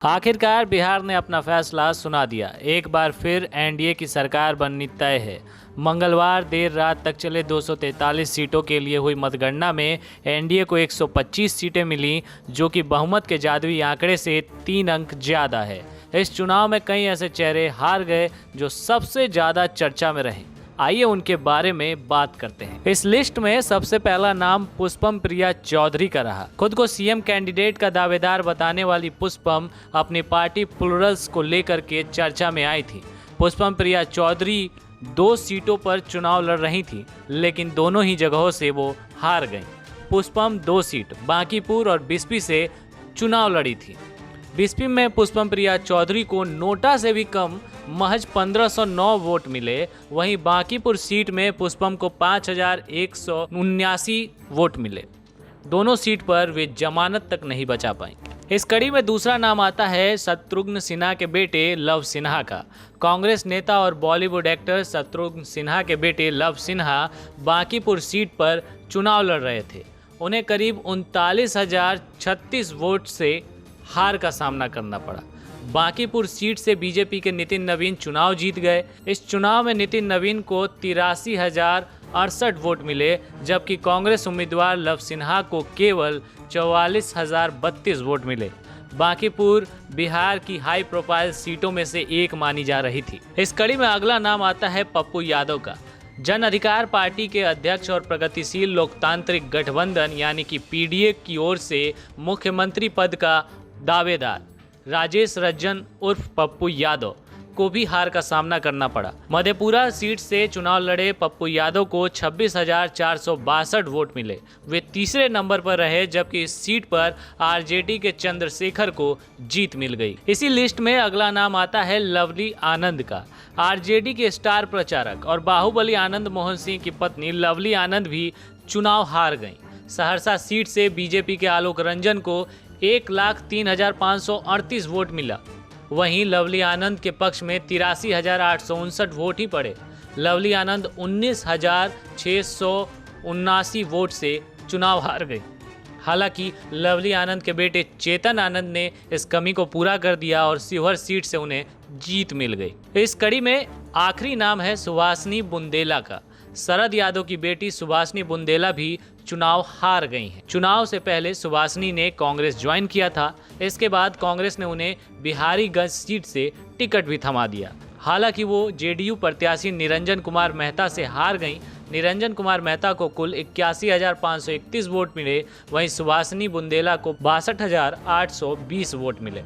आखिरकार बिहार ने अपना फैसला सुना दिया। एक बार फिर एनडीए की सरकार बननी तय है। मंगलवार देर रात तक चले 243 सीटों के लिए हुई मतगणना में एनडीए को 125 सीटें मिली, जो कि बहुमत के जादुई आंकड़े से 3 अंक ज़्यादा है। इस चुनाव में कई ऐसे चेहरे हार गए जो सबसे ज़्यादा चर्चा में रहे। आइए उनके बारे में बात करते हैं। इस लिस्ट में सबसे पहला नाम पुष्पम प्रिया चौधरी का रहा। खुद को सीएम कैंडिडेट का दावेदार बताने वाली पुष्पम अपनी पार्टी प्लुरल्स को लेकर के चर्चा में आई थी। पुष्पम प्रिया चौधरी 2 सीटों पर चुनाव लड़ रही थी, लेकिन दोनों ही जगहों से वो हार गईं। पुष्पम 2 सीट बांकीपुर और बिस्पी से चुनाव लड़ी थी। बिस्पी में पुष्पम प्रिया चौधरी को नोटा से भी कम महज 1509 वोट मिले। वहीं बांकीपुर सीट में पुष्पम को 5179 वोट मिले। दोनों सीट पर वे जमानत तक नहीं बचा पाई। इस कड़ी में दूसरा नाम आता है शत्रुघ्न सिन्हा के बेटे लव सिन्हा का। कांग्रेस नेता और बॉलीवुड एक्टर शत्रुघ्न सिन्हा के बेटे लव सिन्हा बांकीपुर सीट पर चुनाव लड़ रहे थे। उन्हें करीब 39,036 वोट से हार का सामना करना पड़ा। बांकीपुर सीट से बीजेपी के नितिन नवीन चुनाव जीत गए। इस चुनाव में नितिन नवीन को 83,068 वोट मिले, जबकि कांग्रेस उम्मीदवार लव सिन्हा को केवल 44,032 वोट मिले। बांकीपुर बिहार की हाई प्रोफाइल सीटों में से एक मानी जा रही थी। इस कड़ी में अगला नाम आता है पप्पू यादव का। जन अधिकार पार्टी के अध्यक्ष और प्रगतिशील लोकतांत्रिक गठबंधन यानी कि पीडीए की ओर से मुख्यमंत्री पद का दावेदार राजेश रंजन उर्फ पप्पू यादव को भी हार का सामना करना पड़ा। मधेपुरा सीट से चुनाव लड़े पप्पू यादव को 26,462 वोट मिले। वे तीसरे नंबर पर रहे, जबकि इस सीट पर आरजेडी के चंद्रशेखर को जीत मिल गई। इसी लिस्ट में अगला नाम आता है लवली आनंद का। आरजेडी के स्टार प्रचारक और बाहुबली आनंद मोहन सिंह की पत्नी लवली आनंद भी चुनाव हार गईं। सहरसा सीट से बीजेपी के आलोक रंजन को 1,03,538 वोट मिला। वहीं लवली आनंद के पक्ष में 83,859 वोट ही पड़े। लवली आनंद 19,679 वोट से चुनाव हार गई। हालांकि लवली आनंद के बेटे चेतन आनंद ने इस कमी को पूरा कर दिया और शिवहर सीट से उन्हें जीत मिल गई। इस कड़ी में आखिरी नाम है सुभाषिनी बुंदेला का। शरद यादव की बेटी सुभाषिनी बुंदेला भी चुनाव हार गई हैं। चुनाव से पहले सुभाषिनी ने कांग्रेस ज्वाइन किया था। इसके बाद कांग्रेस ने उन्हें बिहारीगंज सीट से टिकट भी थमा दिया। हालांकि वो जेडीयू प्रत्याशी निरंजन कुमार मेहता से हार गईं। निरंजन कुमार मेहता को कुल 81,531 वोट मिले। वहीं सुभाषिनी बुंदेला को 62,820 वोट मिले।